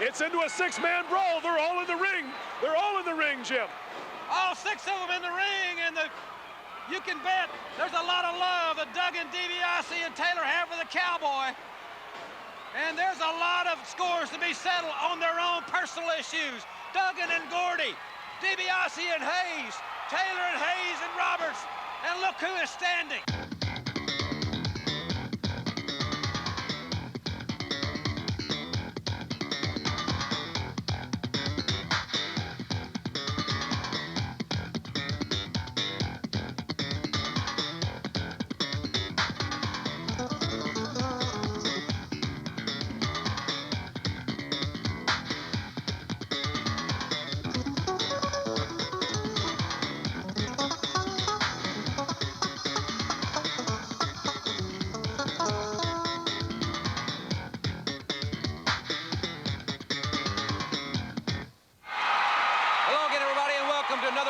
It's into a six-man brawl. They're all in the ring. They're all in the ring, Jim. All six of them in the ring, and you can bet there's a lot of love that Duggan, DiBiase, and Taylor have for the Cowboy. And there's a lot of scores to be settled on their own personal issues. Duggan and Gordy, DiBiase and Hayes, Taylor and Hayes and Roberts, and look who is standing.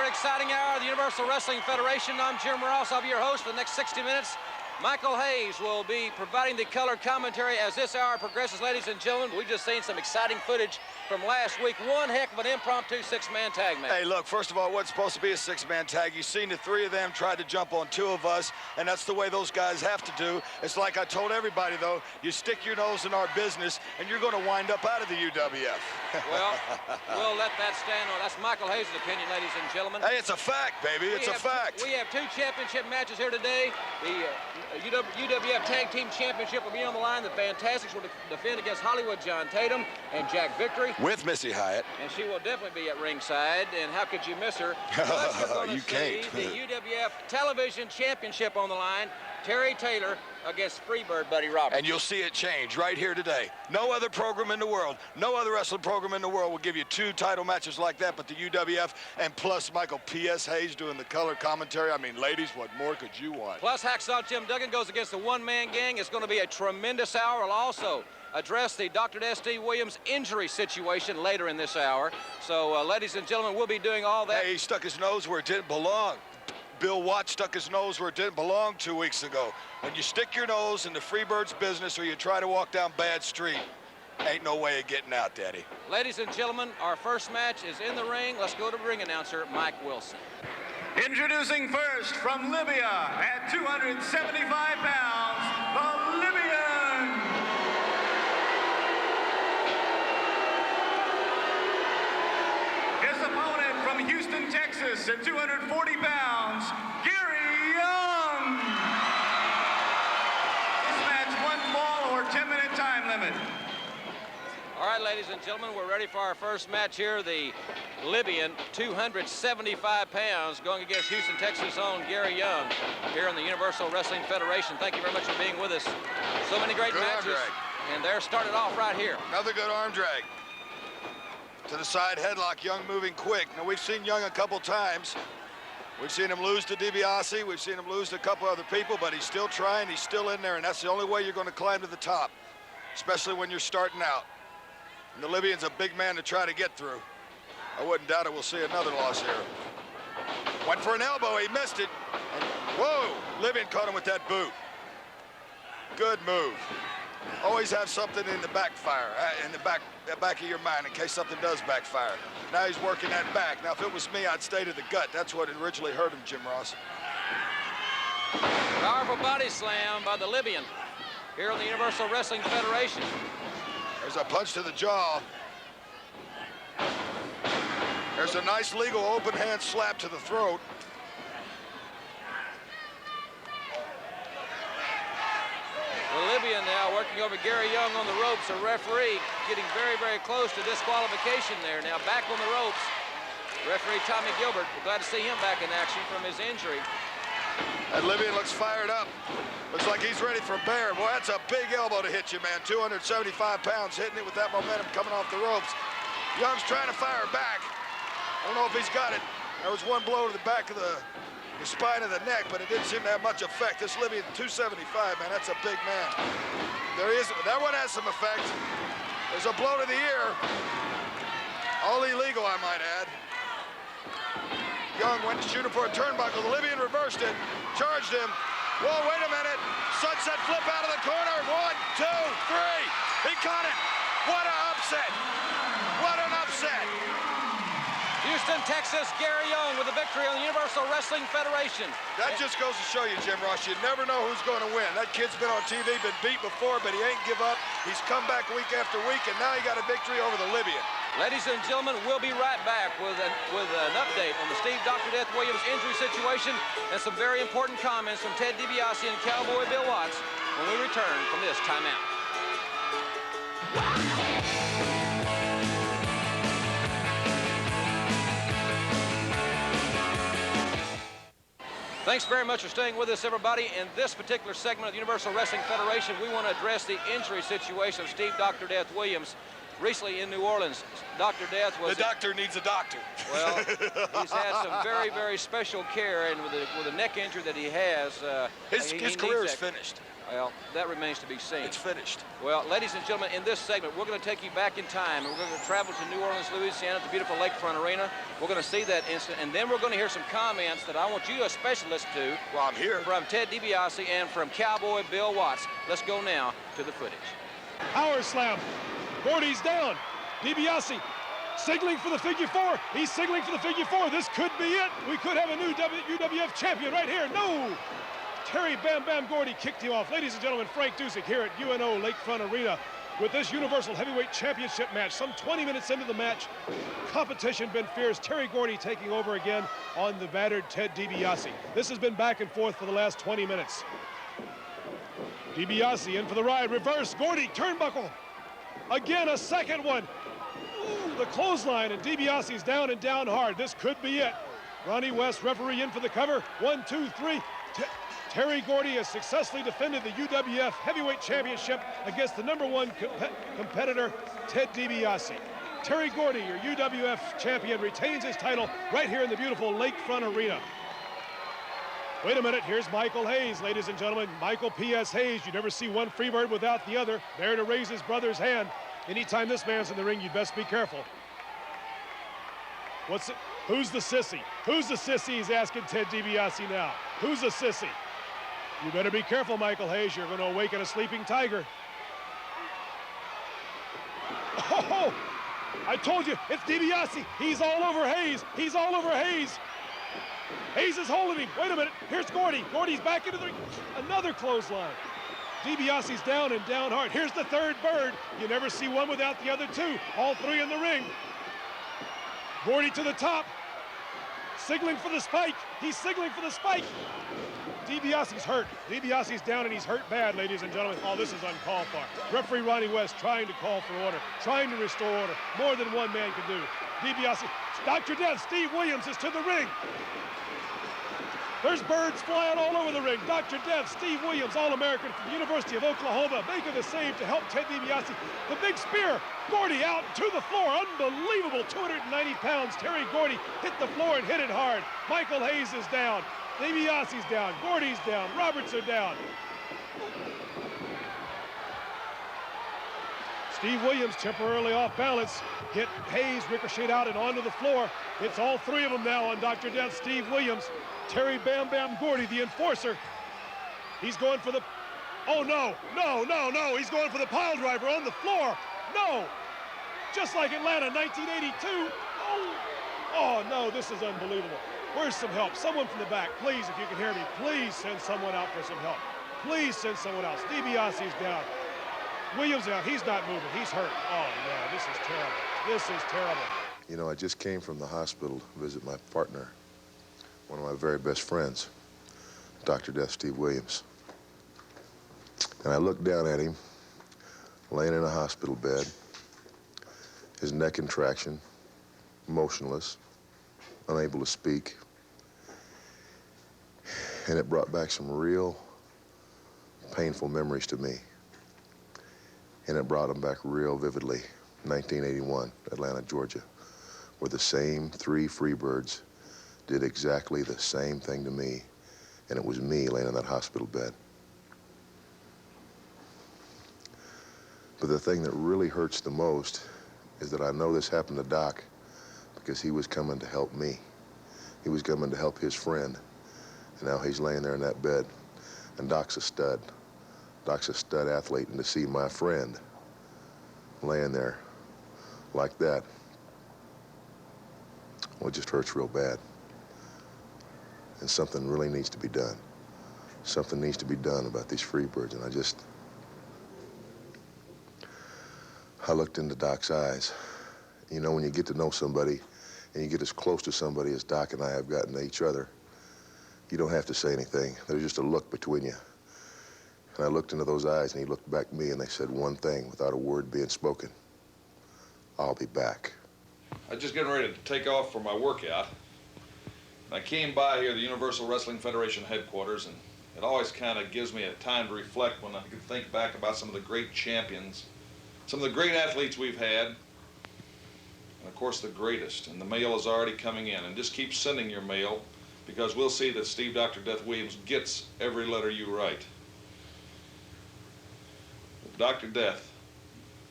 Exciting hour of the Universal Wrestling Federation. I'm Jim Ross. I'll be your host for the next 60 minutes. Michael Hayes will be providing the color commentary as this hour progresses. Ladies and gentlemen, we've just seen some exciting footage from last week. One heck of an impromptu six-man tag match. Hey, look, first of all, it wasn't supposed to be a six-man tag. You've seen the three of them try to jump on two of us, and that's the way those guys have to do. It's like I told everybody, though, you stick your nose in our business, and you're going to wind up out of the UWF. Well, we'll let that stand on. That's Michael Hayes' opinion, ladies and gentlemen. Hey, it's a fact, baby. It's a fact. We have two championship matches here today. The UWF Tag Team Championship will be on the line. The Fantastics will defend against Hollywood John Tatum and Jack Victory. With Missy Hyatt. And she will definitely be at ringside. And how could you miss her? You can't. The UWF Television Championship on the line. Terry Taylor against Freebird Buddy Roberts. And you'll see it change right here today. No other program in the world, no other wrestling program in the world will give you two title matches like that but the UWF, and plus Michael P.S. Hayes doing the color commentary. I mean, ladies, what more could you want? Plus Hacksaw Jim Duggan goes against the one-man gang. It's going to be a tremendous hour. We'll also address the Dr. S.D. Williams injury situation later in this hour. So, ladies and gentlemen, we'll be doing all that. Hey, he stuck his nose where it didn't belong. Bill Watts stuck his nose where it didn't belong 2 weeks ago. When you stick your nose in the Freebird's business or you try to walk down bad street, ain't no way of getting out, Daddy. Ladies and gentlemen, our first match is in the ring. Let's go to ring announcer Mike Wilson. Introducing first from Libya at 275 pounds, the Libyan. His opponent from Houston, Texas at 240 pounds, Gary Young. This match, 1 fall or 10-minute time limit. All right, ladies and gentlemen, we're ready for our first match here. The Libyan, 275 pounds, going against Houston, Texas' own Gary Young here on the Universal Wrestling Federation. Thank you very much for being with us. So many great matches, and they're started off right here. Another good arm drag. To the side headlock, Young moving quick. Now, we've seen Young a couple times. We've seen him lose to DiBiase. We've seen him lose to a couple other people, but he's still trying. He's still in there, and that's the only way you're going to climb to the top, especially when you're starting out. And the Libyan's a big man to try to get through. I wouldn't doubt it. We'll see another loss here. Went for an elbow. He missed it. And, whoa! Libyan caught him with that boot. Good move. Always have something in the backfire, in the back of your mind in case something does backfire. Now he's working that back. Now, if it was me, I'd stay to the gut. That's what originally hurt him, Jim Ross. Powerful body slam by the Libyan here on the Universal Wrestling Federation. There's a punch to the jaw. There's a nice legal open hand slap to the throat. The Libyan now working over Gary Young on the ropes. A referee getting very, very close to disqualification there. Now back on the ropes. Referee Tommy Gilbert. We're glad to see him back in action from his injury. And Libyan looks fired up. Looks like he's ready for bear. Boy, that's a big elbow to hit you, man. 275 pounds hitting it with that momentum coming off the ropes. Young's trying to fire back. I don't know if he's got it. There was one blow to the back of the spine of the neck, but it didn't seem to have much effect. This Libyan, 275, man, that's a big man. That one has some effect. There's a blow to the ear. All illegal, I might add. Young went to shoot him for a turnbuckle. The Libyan reversed it, charged him. Whoa, wait a minute. Sunset flip out of the corner. 1, 2, 3. He caught it. What an upset! What an upset! Houston, Texas, Gary Young with a victory on the Universal Wrestling Federation. That just goes to show you, Jim Ross, you never know who's going to win. That kid's been on TV, been beat before, but he ain't give up. He's come back week after week, and now he got a victory over the Libyan. Ladies and gentlemen, we'll be right back with an update on the Steve Dr. Death Williams injury situation and some very important comments from Ted DiBiase and Cowboy Bill Watts when we return from this timeout. Thanks very much for staying with us, everybody. In this particular segment of the Universal Wrestling Federation, we want to address the injury situation of Steve Dr. Death Williams. Recently in New Orleans, Dr. Death was... The doctor needs a doctor. Well, he's had some very, very special care, and with the neck injury that he has... his career is finished. Well, that remains to be seen. It's finished. Well, ladies and gentlemen, in this segment, we're going to take you back in time, and we're going to travel to New Orleans, Louisiana, the beautiful Lakefront Arena. We're going to see that incident, and then we're going to hear some comments that I want you especially to listen to. Well, I'm here. From Ted DiBiase and from Cowboy Bill Watts. Let's go now to the footage. Power slam. Gordy's down. DiBiase signaling for the figure four. He's signaling for the figure four. This could be it. We could have a new UWF champion right here. No! Terry Bam Bam Gordy kicked him off. Ladies and gentlemen, Frank Dusek here at UNO Lakefront Arena with this Universal Heavyweight Championship match. Some 20 minutes into the match, competition been fierce. Terry Gordy taking over again on the battered Ted DiBiase. This has been back and forth for the last 20 minutes. DiBiase in for the ride. Reverse. Gordy, turnbuckle. Again, a second one. Ooh, the clothesline, and DiBiase's down and down hard. This could be it. Ronnie West, referee, in for the cover. 1, 2, 3. Terry Gordy has successfully defended the UWF Heavyweight Championship against the #1 competitor, Ted DiBiase. Terry Gordy, your UWF champion, retains his title right here in the beautiful Lakefront Arena. Wait a minute, here's Michael Hayes, ladies and gentlemen. Michael P.S. Hayes. You never see one Freebird without the other. There to raise his brother's hand. Anytime this man's in the ring, you'd best be careful. What's it? Who's the sissy? Who's the sissy? He's asking Ted DiBiase now. Who's the sissy? You better be careful, Michael Hayes. You're going to awaken a sleeping tiger. Oh, I told you, it's DiBiase. He's all over Hayes. He's all over Hayes. Hayes is holding him. Wait a minute. Here's Gordy. Gordy's back into the ring. Another clothesline. DiBiase's down and down hard. Here's the third bird. You never see one without the other two. All three in the ring. Gordy to the top. Signaling for the spike. He's signaling for the spike. DiBiase's hurt. DiBiase's down and he's hurt bad, ladies and gentlemen. Oh, this is uncalled for. Referee Ronnie West trying to call for order, trying to restore order. More than one man can do. DiBiase, Dr. Death, Steve Williams is to the ring. There's birds flying all over the ring. Dr. Death, Steve Williams, All-American from the University of Oklahoma, making the save to help Ted DiBiase. The big spear, Gordy out to the floor. Unbelievable, 290 pounds. Terry Gordy hit the floor and hit it hard. Michael Hayes is down. DiBiase's down. Gordy's down. Roberts are down. Steve Williams temporarily off balance. Hit Hayes, ricocheted out and onto the floor. It's all three of them now on Dr. Death, Steve Williams. Terry Bam Bam Gordy, the enforcer. He's going for the... Oh, no. He's going for the pile driver on the floor. No. Just like Atlanta, 1982. Oh, no, this is unbelievable. Where's some help? Someone from the back, please, if you can hear me, please send someone out for some help. Please send someone else. DiBiase's down. Williams out. He's not moving. He's hurt. Oh, no, this is terrible. This is terrible. You know, I just came from the hospital to visit my partner, one of my very best friends, Dr. Death Steve Williams. And I looked down at him, laying in a hospital bed, his neck in traction, motionless, unable to speak. And it brought back some real painful memories to me. And it brought them back real vividly. 1981, Atlanta, Georgia, where the same three Freebirds did exactly the same thing to me, and it was me laying in that hospital bed. But the thing that really hurts the most is that I know this happened to Doc because he was coming to help me. He was coming to help his friend, and now he's laying there in that bed. And Doc's a stud. Doc's a stud athlete, and to see my friend laying there like that, well, it just hurts real bad. And something really needs to be done. Something needs to be done about these free birds. And I looked into Doc's eyes. You know, when you get to know somebody and you get as close to somebody as Doc and I have gotten to each other, you don't have to say anything. There's just a look between you. And I looked into those eyes, and he looked back at me, and they said one thing without a word being spoken: I'll be back. I was just getting ready to take off for my workout. I came by here, the Universal Wrestling Federation headquarters, and it always kind of gives me a time to reflect when I can think back about some of the great champions, some of the great athletes we've had, and of course the greatest. And the mail is already coming in, and just keep sending your mail, because we'll see that Steve Dr. Death Williams gets every letter you write. Dr. Death,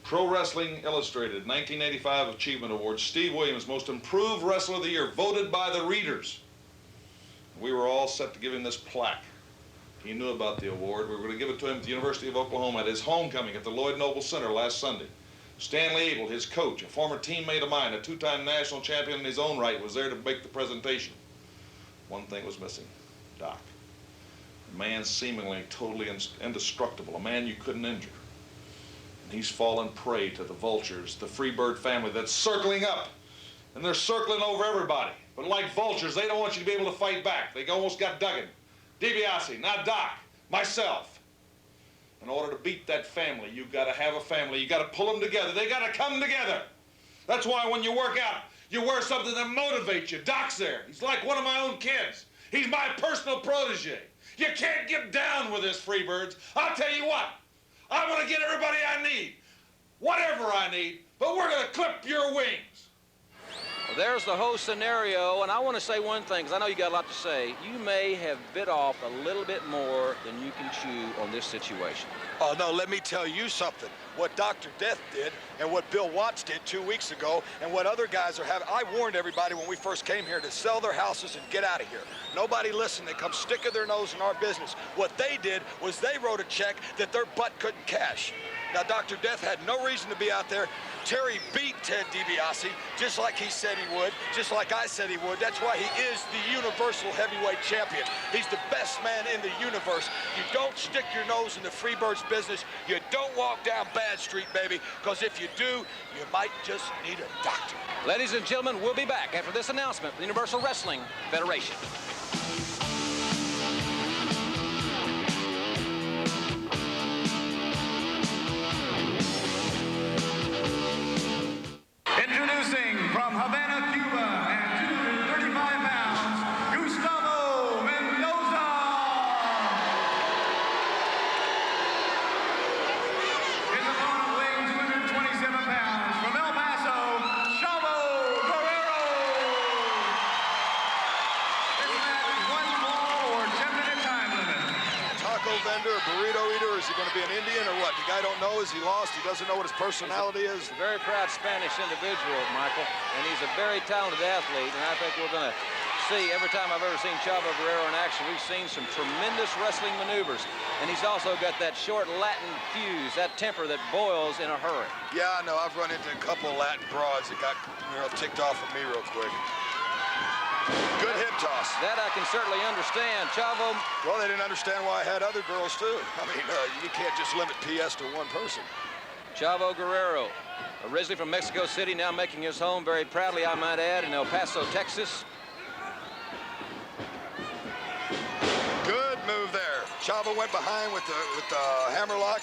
Pro Wrestling Illustrated 1985 Achievement Award, Steve Williams, Most Improved Wrestler of the Year, voted by the readers. We were all set to give him this plaque. He knew about the award. We were going to give it to him at the University of Oklahoma at his homecoming at the Lloyd Noble Center last Sunday. Stanley Abel, his coach, a former teammate of mine, a two-time national champion in his own right, was there to make the presentation. One thing was missing: Doc. A man seemingly totally indestructible, a man you couldn't injure. And he's fallen prey to the vultures, the Freebird family that's circling up. And they're circling over everybody. But like vultures, they don't want you to be able to fight back. They almost got Duggan, DiBiase, not Doc, myself. In order to beat that family, you've got to have a family. You've got to pull them together. They got to come together. That's why when you work out, you wear something that motivates you. Doc's there. He's like one of my own kids. He's my personal protege. You can't get down with this, Freebirds. I'll tell you what. I'm going to get everybody I need, whatever I need, but we're going to clip your wings. Well, there's the whole scenario, and I want to say one thing, because I know you got a lot to say. You may have bit off a little bit more than you can chew on this situation. Oh, no, let me tell you something. What Dr. Death did and what Bill Watts did 2 weeks ago and what other guys are having. I warned everybody when we first came here to sell their houses and get out of here. Nobody listened. They come sticking their nose in our business. What they did was they wrote a check that their butt couldn't cash. Now, Dr. Death had no reason to be out there. Terry beat Ted DiBiase, just like he said he would, just like I said he would. That's why he is the Universal Heavyweight Champion. He's the best man in the universe. You don't stick your nose in the Freebirds business. You don't walk down Bad Street, baby, because if you do, you might just need a doctor. Ladies and gentlemen, we'll be back after this announcement from the Universal Wrestling Federation. Introducing from Havana, Cuba, at 235 pounds, Gustavo Mendoza. His opponent weighing 227 pounds, from El Paso, Chavo, Guerrero. This match is one fall or 10-minute time limit. Taco vendor, a burrito eater, is he going to be an Indian or what? The guy don't know. Is he lost? He doesn't know what his personality is. He's a very proud Spanish individual, Michael, and he's a very talented athlete, and I think we're going to see, every time I've ever seen Chavo Guerrero in action, we've seen some tremendous wrestling maneuvers, and he's also got that short Latin fuse, that temper that boils in a hurry. Yeah, I know. I've run into a couple of Latin broads that got ticked off at me real quick. Good hip toss. That I can certainly understand. Chavo. Well, they didn't understand why I had other girls, too. I mean, you can't just limit PS to one person. Chavo Guerrero, originally from Mexico City, now making his home very proudly, I might add, in El Paso, Texas. Good move there. Chavo went behind with the hammerlock.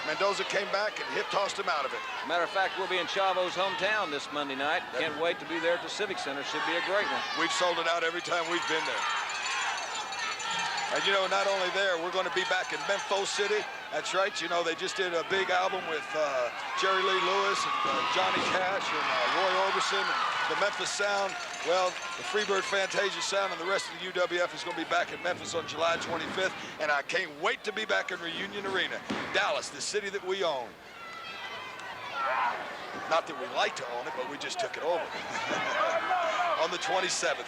Mendoza came back and hip tossed him out of it. Matter of fact, we'll be in Chavo's hometown this Monday night. Can't wait to be there at the Civic Center. Should be a great one. We've sold it out every time we've been there. And you know, not only there, we're going to be back in Memphis City. That's right. You know, they just did a big album with Jerry Lee Lewis and Johnny Cash and Roy Orbison and the Memphis Sound. Well, the Freebird Fantasia Sound and the rest of the UWF is going to be back in Memphis on July 25th. And I can't wait to be back in Reunion Arena, Dallas, the city that we own. Not that we like to own it, but we just took it over on the 27th.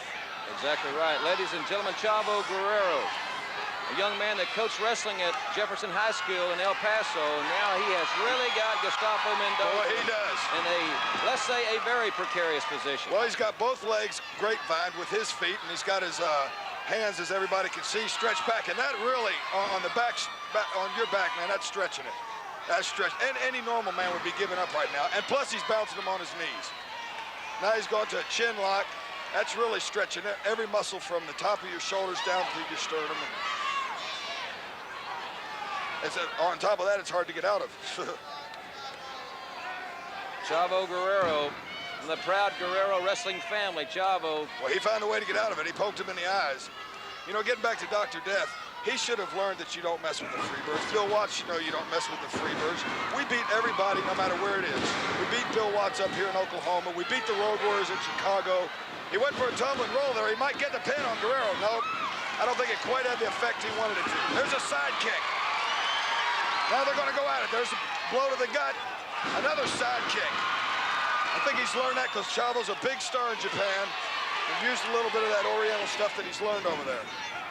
Exactly right. Ladies and gentlemen, Chavo Guerrero. a young man that coached wrestling at Jefferson High School in El Paso. And now he has really got Gustavo Mendoza Boy, he does. in a, let's say, a very precarious position. Well, he's got both legs grapevine with his feet, and he's got his hands, as everybody can see, stretched back. And that really, on the back, on your back, man, that's stretching it. That's stretched. And any normal man would be giving up right now. And plus, he's bouncing him on his knees. Now he's going to a chin lock. That's really stretching it. Every muscle from the top of your shoulders down through your sternum. And on top of that, it's hard to get out of. Chavo Guerrero, from the proud Guerrero wrestling family. Chavo. Well, he found a way to get out of it. He poked him in the eyes. You know, getting back to Dr. Death, he should have learned that you don't mess with the Freebirds. Bill Watts, you know you don't mess with the Freebirds. We beat everybody no matter where it is. We beat Bill Watts up here in Oklahoma. We beat the Road Warriors in Chicago. He went for a tumbling roll there. He might get the pin on Guerrero. Nope. I don't think it quite had the effect he wanted it to. There's a side kick. Now they're going to go at it. There's a blow to the gut. Another side kick. I think he's learned that because Chavo's a big star in Japan and used a little bit of that Oriental stuff that he's learned over there.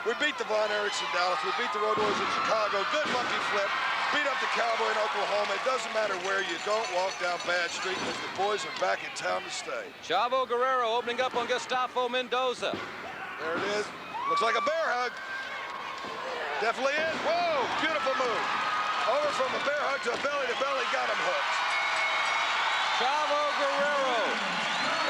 We beat the Von Erichs in Dallas. We beat the Road Warriors in Chicago. Good monkey flip. Beat up the Cowboy in Oklahoma. It doesn't matter where you don't walk down Bad Street because the boys are back in town to stay. Chavo Guerrero opening up on Gustavo Mendoza. There it is. Looks like a bear hug. Definitely is. Whoa, beautiful move. Over from a bear hug to a belly-to-belly, got him hooked. Chavo Guerrero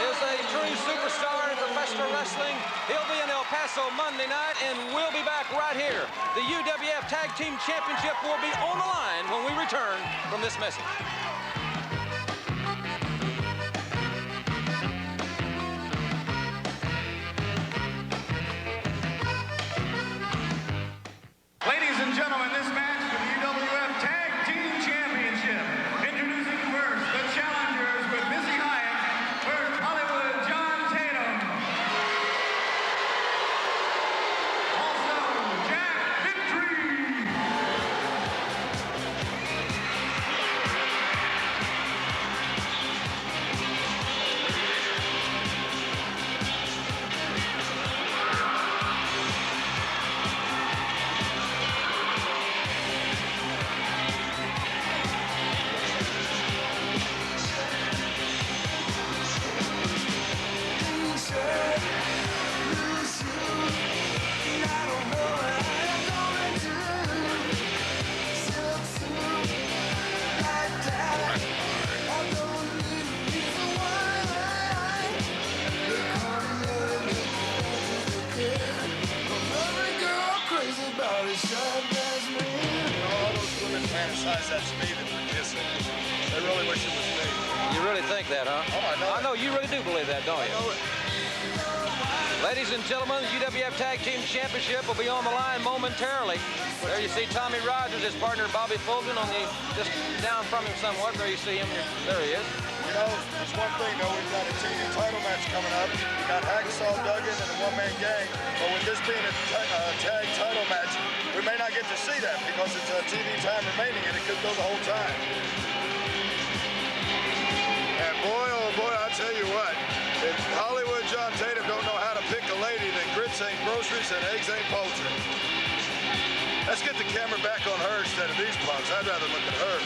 is a true superstar in professional wrestling. He'll be in El Paso Monday night, and we'll be back right here. The UWF Tag Team Championship will be on the line when we return from this message. Ladies and gentlemen, this match for the UWF Tag Team Championship. Introducing first the challengers with Missy Hyatt, first Hollywood John Tatum. Also, Jack Victory. All those women fantasize that speed that they're kissing. They really wish it was me. You really think that, huh? Oh, I know. I know you really do believe that, don't you? I know it. Ladies and gentlemen, the UWF Tag Team Championship will be on the line momentarily. There you see Tommy Rogers, his partner Bobby Fulton on the, just down from him somewhat. There you see him, there he is. You know, there's one thing, though. We've got a TV title match coming up. We got Hacksaw, Duggan, and a one-man gang. But with this being a tag title match, we may not get to see that because it's TV time remaining, and it could go the whole time. And boy, oh boy, I'll tell you what. If Hollywood John Tatum don't know how to pick a lady, then grits ain't groceries and eggs ain't poultry. Let's get the camera back on her instead of these punks. I'd rather look at her.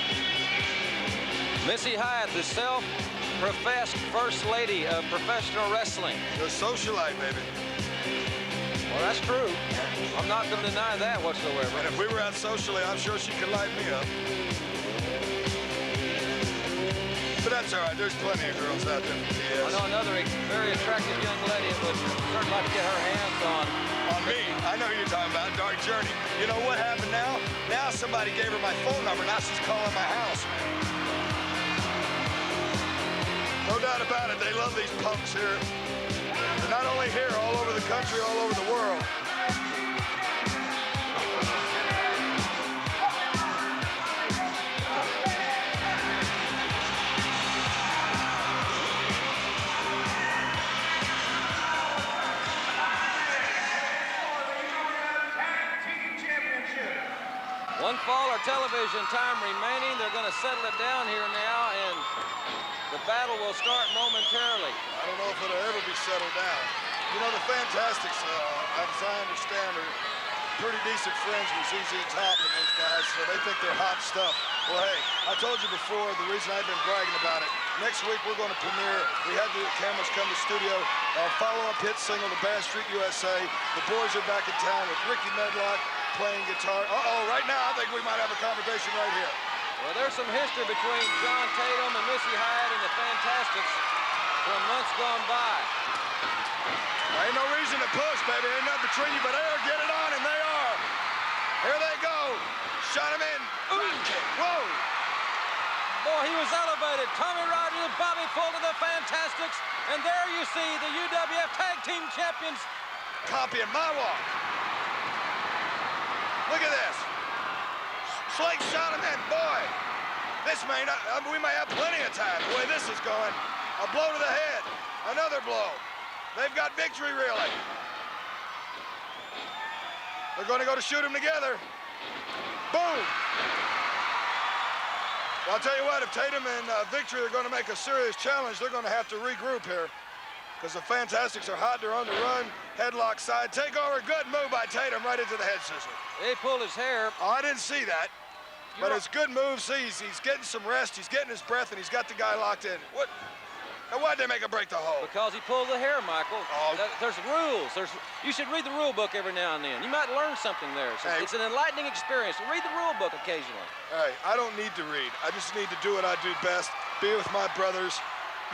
Missy Hyatt, the self-professed first lady of professional wrestling. The socialite, baby. Well, that's true. I'm not going to deny that whatsoever. And if we were out socially, I'm sure she could light me up. But that's all right. There's plenty of girls out there for I TS. know another very attractive young lady would certainly like to get her hands on. On me. I know who you're talking about. Dark Journey. You know what happened now? Now somebody gave her my phone number. Now she's calling my house. No doubt about it. They love these punks here. And not only here, all over the country, all over the world. One fall or television time remaining. They're going to settle it down here now, and the battle will start momentarily. I don't know if it'll ever be settled down. You know, the Fantastics, as I understand, are pretty decent friends with ZZ Top and those guys, so they think they're hot stuff. Well, hey, I told you before, the reason I've been bragging about it, next week we're going to premiere, we had the cameras come to studio, our follow-up hit single, The Bad Street USA. The boys are back in town with Ricky Medlock playing guitar. Uh-oh, right now I think we might have a conversation right here. Well, there's some history between John Tatum and Missy Hyatt and the Fantastics from months gone by. There ain't no reason to push, baby. Ain't nothing between you but air. Get it on, and they are. Here they go. Shot him in. Drop kick. Whoa. Boy, he was elevated. Tommy Rogers, Bobby Fulton, the Fantastics, and there you see the UWF Tag Team Champions. Copying my walk. Look at this. Slate shot him in. Boy, this may not, we may have plenty of time. The way this is going. A blow to the head. Another blow. They've got victory, really. They're going to go to shoot him together. Boom. Well, I'll tell you what, if Tatum and Victory are going to make a serious challenge, they're going to have to regroup here because the Fantastics are hot. They're on the run. Headlock side. Take over. Good move by Tatum right into the head scissor. They pulled his hair. Oh, I didn't see that. But it's good move. See, he's getting some rest. He's getting his breath, and he's got the guy locked in. What? Now, why'd they make him break the hole? Because he pulled the hair, Michael. Oh. There's rules. You should read the rule book every now and then. You might learn something there. Hey. It's an enlightening experience. Read the rule book occasionally. Hey, I don't need to read. I just need to do what I do best, be with my brothers,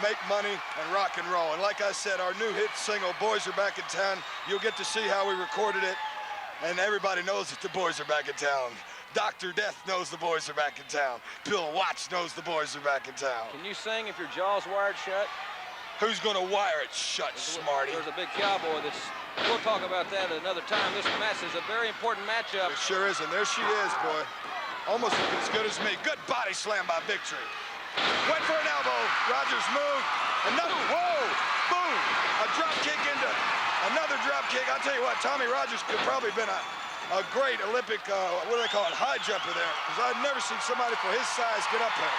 make money, and rock and roll. And like I said, our new hit single, Boys Are Back in Town, you'll get to see how we recorded it, and everybody knows that the boys are back in town. Dr. Death knows the boys are back in town. Bill Watts knows the boys are back in town. Can you sing if your jaw's wired shut? Who's gonna wire it shut, smarty? There's a big cowboy that's... We'll talk about that another time. This match is a very important matchup. It sure is, and there she is, boy. Almost as good as me. Good body slam by Victory. Went for an elbow. Rogers moved. Another, whoa, boom. A drop kick into another drop kick. I'll tell you what, Tommy Rogers could probably have been a great Olympic, what do they call it, high jumper there. Because I've never seen somebody for his size get up there.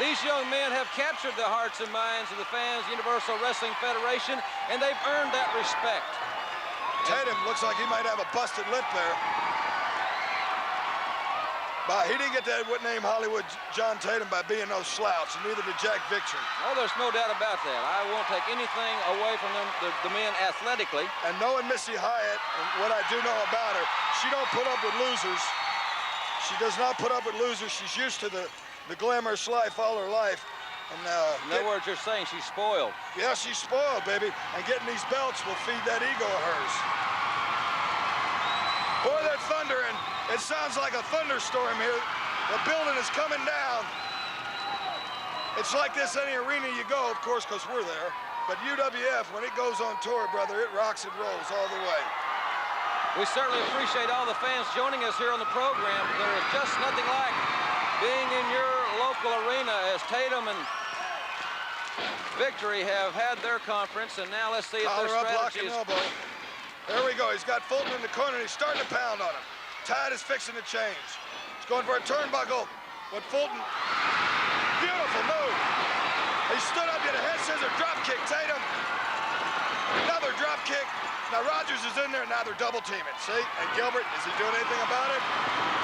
These young men have captured the hearts and minds of the fans, Universal Wrestling Federation, and they've earned that respect. Tatum looks like he might have a busted lip there. But he didn't get that name Hollywood John Tatum by being no slouch, and neither did Jack Victory. Oh, there's no doubt about that. I won't take anything away from them, the men athletically. And knowing Missy Hyatt, and what I do know about her, she don't put up with losers. She does not put up with losers. She's used to the glamorous life all her life. And, in other words, you're saying she's spoiled. Yeah, she's spoiled, baby. And getting these belts will feed that ego of hers. Boy, they're thundering. It sounds like a thunderstorm here. The building is coming down. It's like this any arena you go, of course, because we're there. But UWF, when it goes on tour, brother, it rocks and rolls all the way. We certainly appreciate all the fans joining us here on the program. There is just nothing like being in your local arena as Tatum and Victory have had their conference, and now let's see if their strategy is... elbow. There we go. He's got Fulton in the corner, and he's starting to pound on him. Tide is fixing to change. He's going for a turnbuckle, but Fulton, beautiful move. He stood up, did a head scissor drop kick, Tatum. Another drop kick. Now Rogers is in there, now they're double teaming. See? And Gilbert, is he doing anything about it?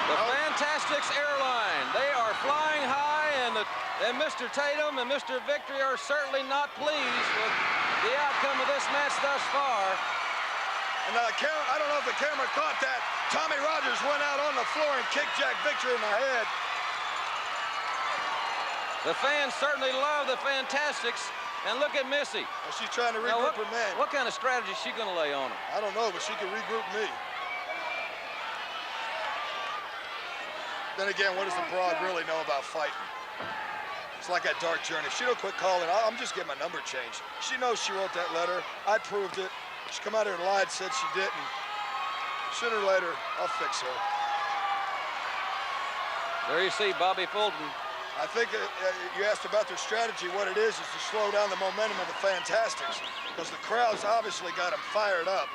The Fantastics airline, they are flying high, and Mr. Tatum and Mr. Victory are certainly not pleased with the outcome of this match thus far. And the camera, I don't know if the camera caught that. Tommy Rogers went out on the floor and kicked Jack Victory in the head. The fans certainly love the Fantastics. And look at Missy. Well, she's trying to regroup her man. What kind of strategy is she going to lay on him? I don't know, but she can regroup me. Then again, what does the broad really know about fighting? It's like that dark journey. If she don't quit calling, I'm just getting my number changed. She knows she wrote that letter. I proved it. She come out here and lied, said she didn't. Sooner or later, I'll fix her. There you see Bobby Fulton. I think you asked about their strategy. What it is to slow down the momentum of the Fantastics, because the crowd's obviously got them fired up.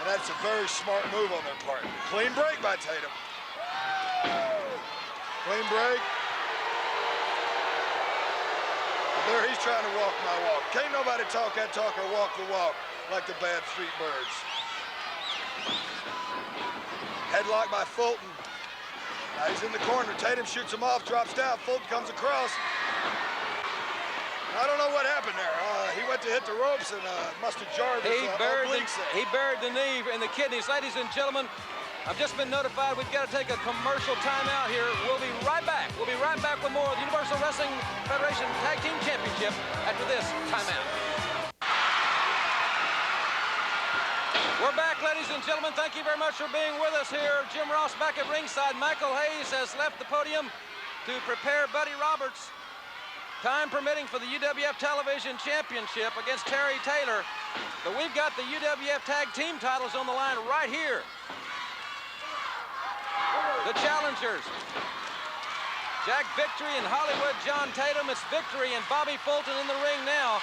And that's a very smart move on their part. Clean break by Tatum. Clean break. And there he's trying to walk my walk. Can't nobody talk that talk or walk the walk like the Bad Street Birds. Headlock by Fulton. Now he's in the corner. Tatum shoots him off, drops down. Fulton comes across. I don't know what happened there. He went to hit the ropes and must have jarred his obliques there. He buried the knee in the kidneys. Ladies and gentlemen, I've just been notified we've got to take a commercial timeout here. We'll be right back. We'll be right back with more of the Universal Wrestling Federation Tag Team Championship after this timeout. We're back, ladies and gentlemen. Thank you very much for being with us here. Jim Ross back at ringside. Michael Hayes has left the podium to prepare Buddy Roberts, time permitting, for the UWF Television Championship against Terry Taylor. But we've got the UWF Tag Team titles on the line right here. The challengers, Jack Victory and Hollywood John Tatum. It's Victory and Bobby Fulton in the ring now.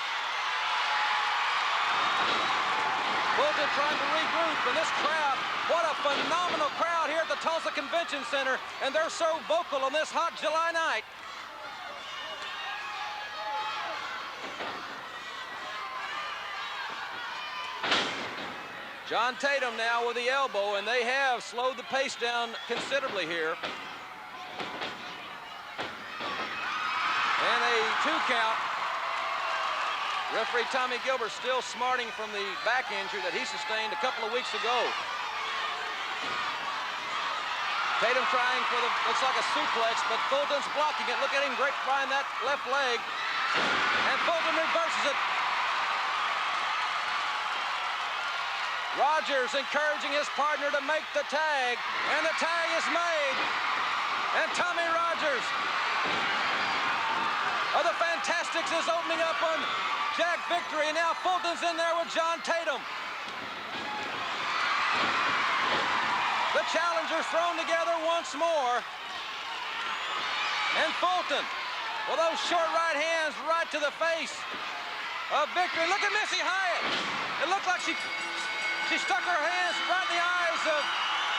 Fulton trying to regroup, and this crowd, what a phenomenal crowd here at the Tulsa Convention Center, and they're so vocal on this hot July night. John Tatum now with the elbow, and they have slowed the pace down considerably here. And a 2 count. Referee Tommy Gilbert still smarting from the back injury that he sustained a couple of weeks ago. Tatum trying for the, looks like a suplex, but Fulton's blocking it. Look at him grapevine that left leg. And Fulton reverses it. Rogers encouraging his partner to make the tag, and the tag is made. And Tommy Rogers of the Fantastics is opening up on Jack Victory, and now Fulton's in there with John Tatum. The challengers thrown together once more. And Fulton with those short right hands right to the face of Victory. Look at Missy Hyatt. It looked like she stuck her hands right in the eyes of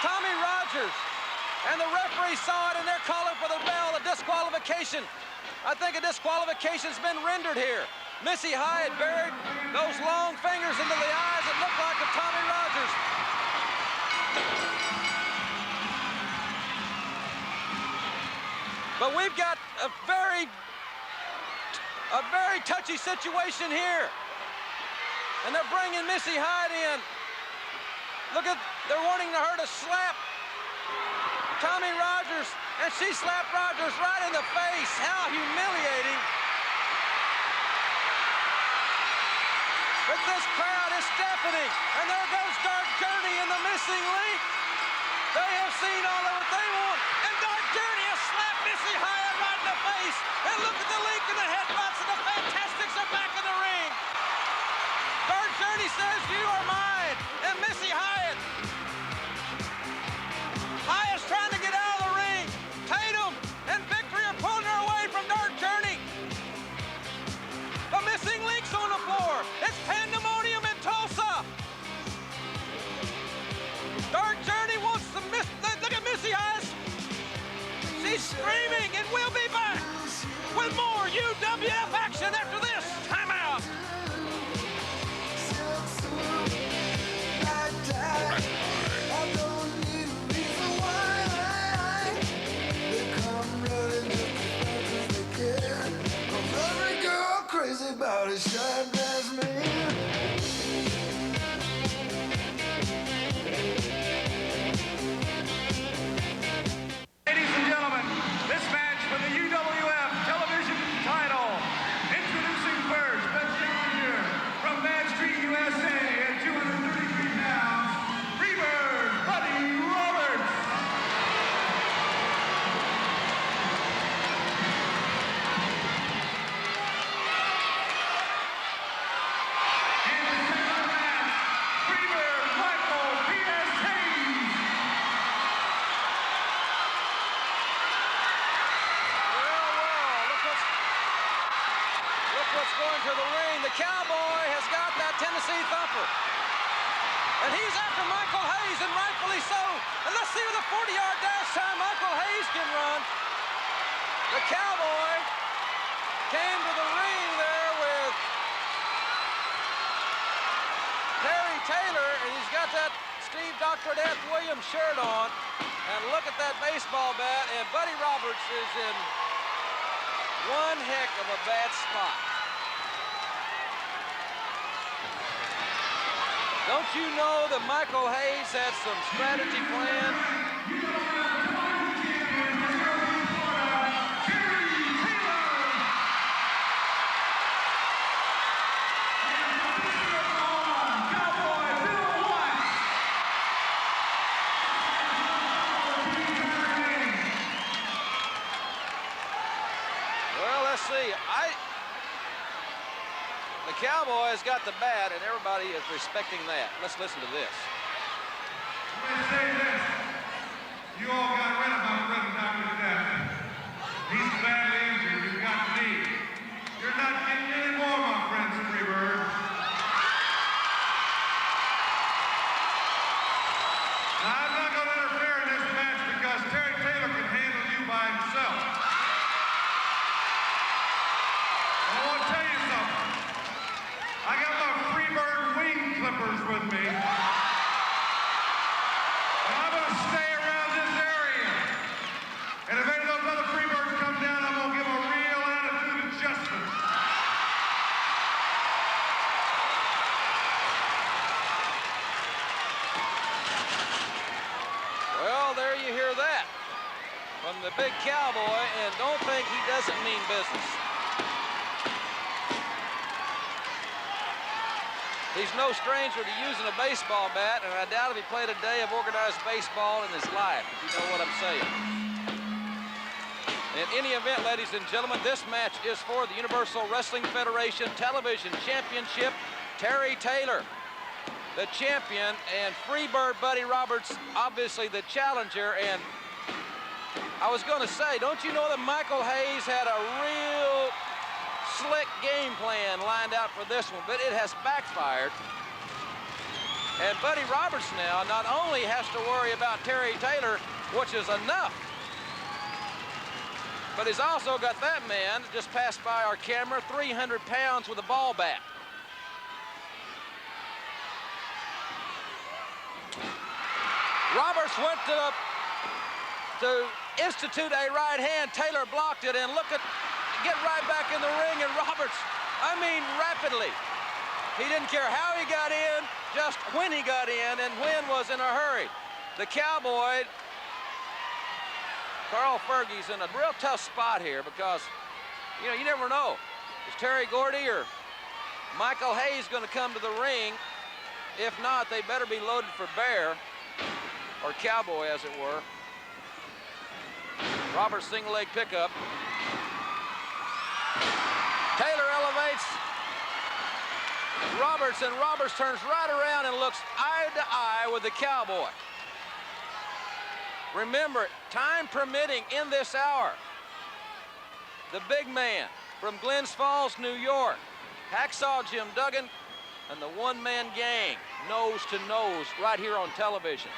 Tommy Rogers. And the referee saw it, and they're calling for the bell, a disqualification. I think a disqualification's been rendered here. Missy Hyatt buried those long fingers into the eyes, it looked like, of Tommy Rogers. But we've got a very touchy situation here. And they're bringing Missy Hyatt in. Look at, they're wanting her to slap Tommy Rogers, and she slapped Rogers right in the face. How humiliating. But this crowd is deafening, and there goes Dark Journey in the missing link. They have seen all of what they want, and Dark Journey has slapped Missy Hyatt right in the face. And look at the link in the headbutts, and the Fantastics are back in the ring. Dark Journey says, "You are mine," and Missy Hyatt's trying to get out of the ring. Tatum and Victory are pulling her away from Dark Journey. The missing link's on the floor. It's pandemonium in Tulsa. Dark Journey wants to miss. Look at Missy Hyatt. She's screaming, and we'll be back with more UWF action after this timeout. Crazy about a shine as me. Ladies and gentlemen, this match for the UWF television title. Introducing first, the challenger from Bad Street, USA at 233 pounds, Freebird Buddy Roberts. Going to the ring. The Cowboy has got that Tennessee thumper. And he's after Michael Hayes, and rightfully so. And let's see with a 40-yard dash time Michael Hayes can run. The Cowboy came to the ring there with Terry Taylor, and he's got that Steve Dr. Death Williams shirt on, and look at that baseball bat, and Buddy Roberts is in one heck of a bad spot. Don't you know that Michael Hayes had some strategy planned? See, the Cowboys got the bat, and everybody is respecting that. Let's listen to this. Let me say this. You all got rid of my friend Dr. Death. He's badly injured. You've got me. You're not getting any more, my friends, Freebird. Now, I'm not going to interfere in this match because Terry Taylor can handle you by himself. I want to tell you something. I got my Freebird wing clippers with me. And I'm going to stay around this area. And if any of those other Freebirds come down, I'm going to give them a real attitude adjustment. Well, there you hear that from the big Cowboy, and don't think he doesn't mean business. He's no stranger to using a baseball bat, and I doubt if he played a day of organized baseball in his life, if you know what I'm saying. In any event, ladies and gentlemen, this match is for the Universal Wrestling Federation Television Championship. Terry Taylor, the champion, and Freebird Buddy Roberts, obviously the challenger. And I was going to say, don't you know that Michael Hayes had a real slick game plan lined out for this one, but it has backfired. And Buddy Roberts now not only has to worry about Terry Taylor, which is enough, but he's also got that man that just passed by our camera, 300 pounds with a ball bat. Roberts went to institute a right hand. Taylor blocked it, and look at, get right back in the ring, and Roberts, I mean rapidly. He didn't care how he got in, just when he got in, and when was in a hurry. The Cowboy, Carl Fergie's in a real tough spot here because, you know, you never know. Is Terry Gordy or Michael Hayes going to come to the ring? If not, they better be loaded for bear, or Cowboy, as it were. Roberts single leg pickup. Taylor elevates Roberts, and Roberts turns right around and looks eye to eye with the Cowboy. Remember, time permitting in this hour, the big man from Glens Falls, New York, Hacksaw Jim Duggan, and the one-man gang, nose to nose, right here on television.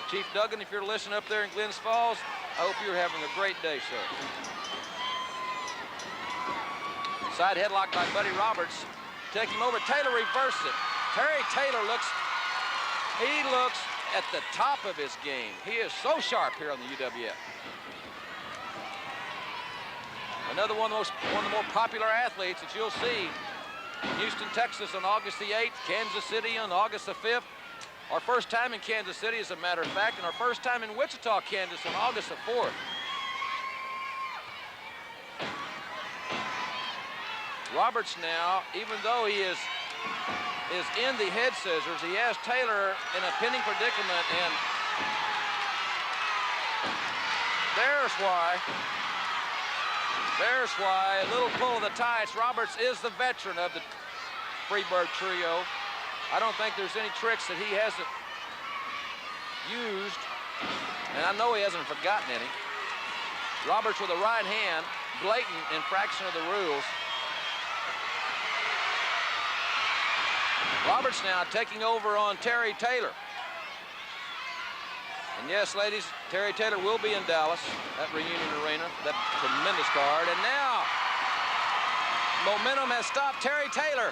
Chief Duggan, if you're listening up there in Glens Falls, I hope you're having a great day, sir. Side headlock by Buddy Roberts. Taking over, Taylor reverses it. Terry Taylor looks at the top of his game. He is so sharp here on the UWF. Another one of the more popular athletes that you'll see in Houston, Texas on August the 8th, Kansas City on August the 5th. Our first time in Kansas City, as a matter of fact, and our first time in Wichita, Kansas on August the 4th. Roberts now, even though he is in the head scissors, he has Taylor in a pinning predicament, and there's why, a little pull of the tights. Roberts is the veteran of the Freebird trio. I don't think there's any tricks that he hasn't used, and I know he hasn't forgotten any. Roberts with a right hand, blatant infraction of the rules. Roberts now taking over on Terry Taylor. And yes, ladies, Terry Taylor will be in Dallas at Reunion Arena, that tremendous card. And now, momentum has stopped Terry Taylor.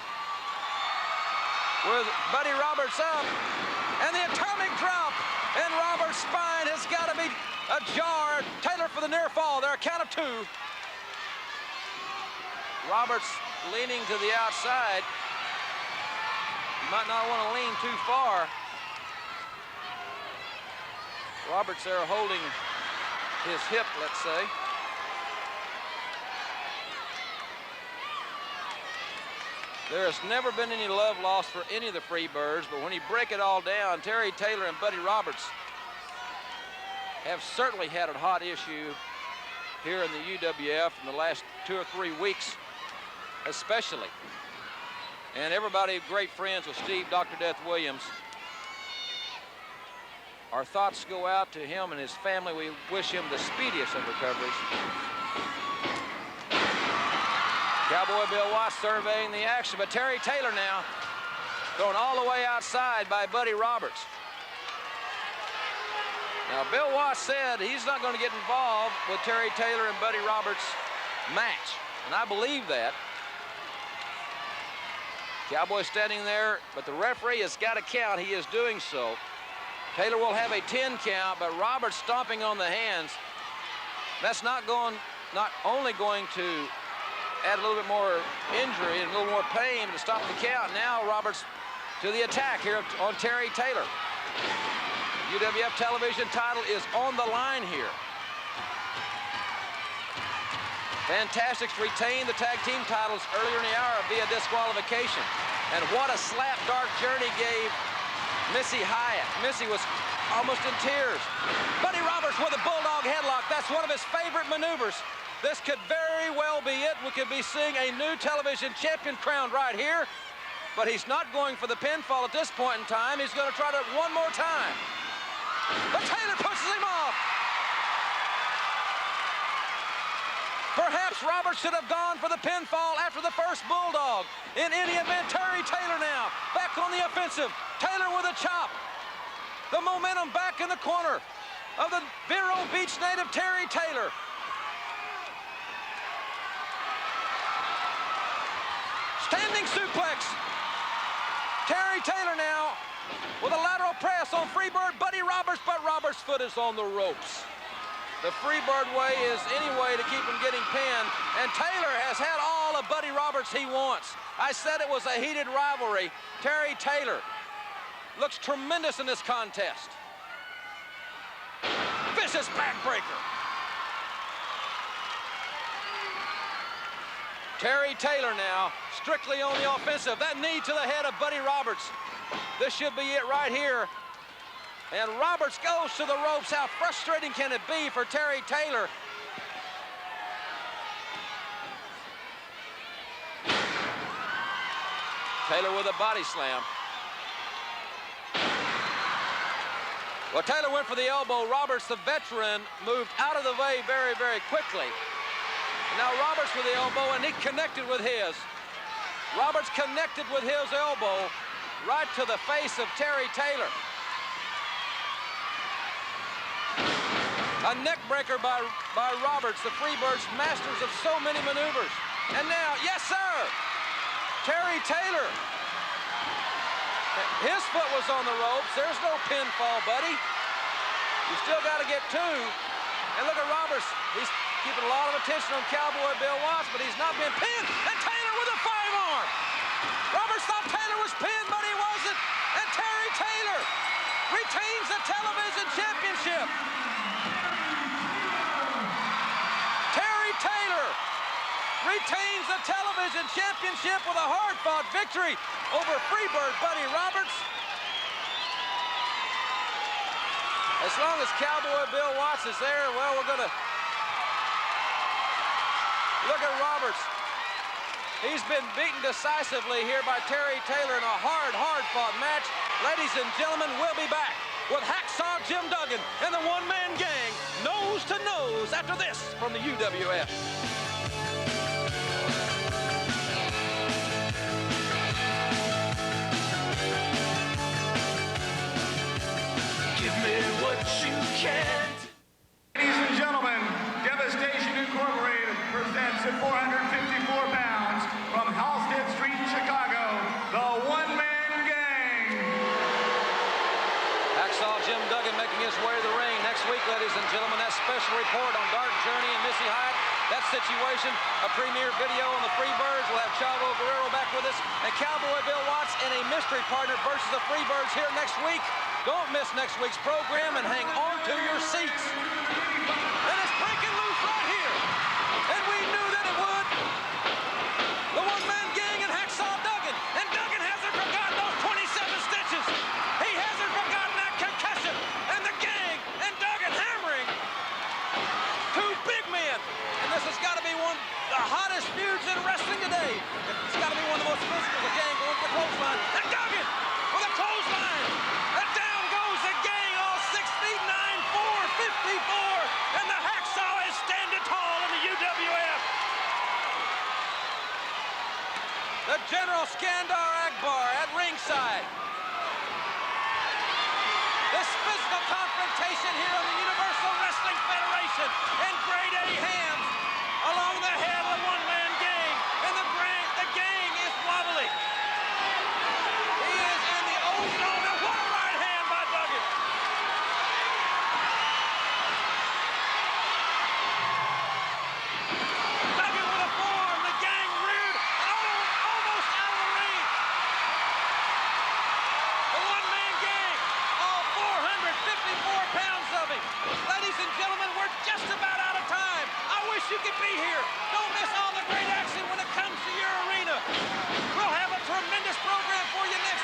with Buddy Roberts up, and the atomic drop, and Roberts' spine has got to be ajar. Taylor for the near fall. There, a count of 2. Roberts leaning to the outside. You might not want to lean too far. Roberts there holding his hip, let's say. There has never been any love lost for any of the Freebirds, but when you break it all down, Terry Taylor and Buddy Roberts have certainly had a hot issue here in the UWF in the last 2 or 3 weeks, especially. And everybody great friends with Steve Dr. Death Williams. Our thoughts go out to him and his family. We wish him the speediest of recoveries. Cowboy Bill Watts surveying the action, but Terry Taylor now going all the way outside by Buddy Roberts. Now, Bill Watts said he's not going to get involved with Terry Taylor and Buddy Roberts' match, and I believe that. Cowboy standing there, but the referee has got to count. He is doing so. Taylor will have a 10 count, but Roberts stomping on the hands. That's not only going to add a little bit more injury and a little more pain to stop the count. Now Roberts to the attack here on Terry Taylor. UWF television title is on the line here. Fantastics retained the tag team titles earlier in the hour via disqualification. And what a slap Dark Journey gave Missy Hyatt. Missy was almost in tears. Buddy Roberts with a bulldog headlock. That's one of his favorite maneuvers. This could very well be it. We could be seeing a new television champion crowned right here. But he's not going for the pinfall at this point in time. He's going to try it one more time. But Taylor pushes him off. Perhaps Roberts should have gone for the pinfall after the first bulldog. In any event, Terry Taylor now back on the offensive. Taylor with a chop. The momentum back in the corner of the Vero Beach native Terry Taylor. Standing suplex. Terry Taylor now with a lateral press on Freebird Buddy Roberts, but Roberts' foot is on the ropes. The Freebird way is any way to keep him getting pinned, and Taylor has had all of Buddy Roberts he wants. I said it was a heated rivalry. Terry Taylor looks tremendous in this contest. Vicious backbreaker. Terry Taylor now strictly on the offensive. That knee to the head of Buddy Roberts. This should be it right here. And Roberts goes to the ropes. How frustrating can it be for Terry Taylor? Taylor with a body slam. Well, Taylor went for the elbow. Roberts, the veteran, moved out of the way very, very quickly. And now Roberts with the elbow, and he connected with his. Roberts connected with his elbow right to the face of Terry Taylor. A neck breaker by Roberts, the Freebirds, masters of so many maneuvers. And now, yes, sir, Terry Taylor. His foot was on the ropes. There's no pinfall, buddy. You still got to get 2. And look at Roberts. He's keeping a lot of attention on Cowboy Bill Watts, but he's not been pinned. And Taylor with a 5-arm. Roberts thought Taylor was pinned, but he wasn't. And Terry Taylor retains the television championship. Taylor retains the television championship with a hard-fought victory over Freebird Buddy Roberts. As long as Cowboy Bill Watts is there, well, we're going to look at Roberts. He's been beaten decisively here by Terry Taylor in a hard-fought match. Ladies and gentlemen, we'll be back with Hacksaw Jim Duggan and the one-man gang, nose to nose, after this from the UWF. Give me what you can. Ladies and gentlemen, Devastation Incorporated presents at 454 pounds from Halstead Street, Chicago, the one-man gang. his way to the ring. Next week, ladies and gentlemen, that special report on Dark Journey and Missy Hyatt, that situation, a premiere video on the Freebirds. We'll have Chavo Guerrero back with us, and Cowboy Bill Watts in a mystery partner versus the Freebirds here next week. Don't miss next week's program and hang on to your seats. And it's breaking loose right here. And we knew that it would. The one-man gang and Hacksaw Duggan. And Duggan hasn't forgotten those 27 stitches. He hasn't forgotten that concussion. And the gang and Duggan hammering two big men. And this has got to be one of the hottest feuds in wrestling today. It's got to be one of the most physical. The gang going for the clothesline. And Duggan with a clothesline. And down goes the gang, all 6 feet 9'4", 54. And the Hacksaw is standing tall in the UWF. The General Skandar Akbar at ringside. This physical confrontation here on the Universal Wrestling Federation, and Grade A hands along the head of the one-man gang, and the gang is wobbly. He is in the ozone, and what a right hand by Duggan. Duggan with a forearm, the gang reared almost out of the ring. The one-man gang, all 454 pounds of him. Ladies and gentlemen, we're just about out of time. I wish you could be here. Don't miss all the great action when it comes to your arena. We'll have a tremendous program for you next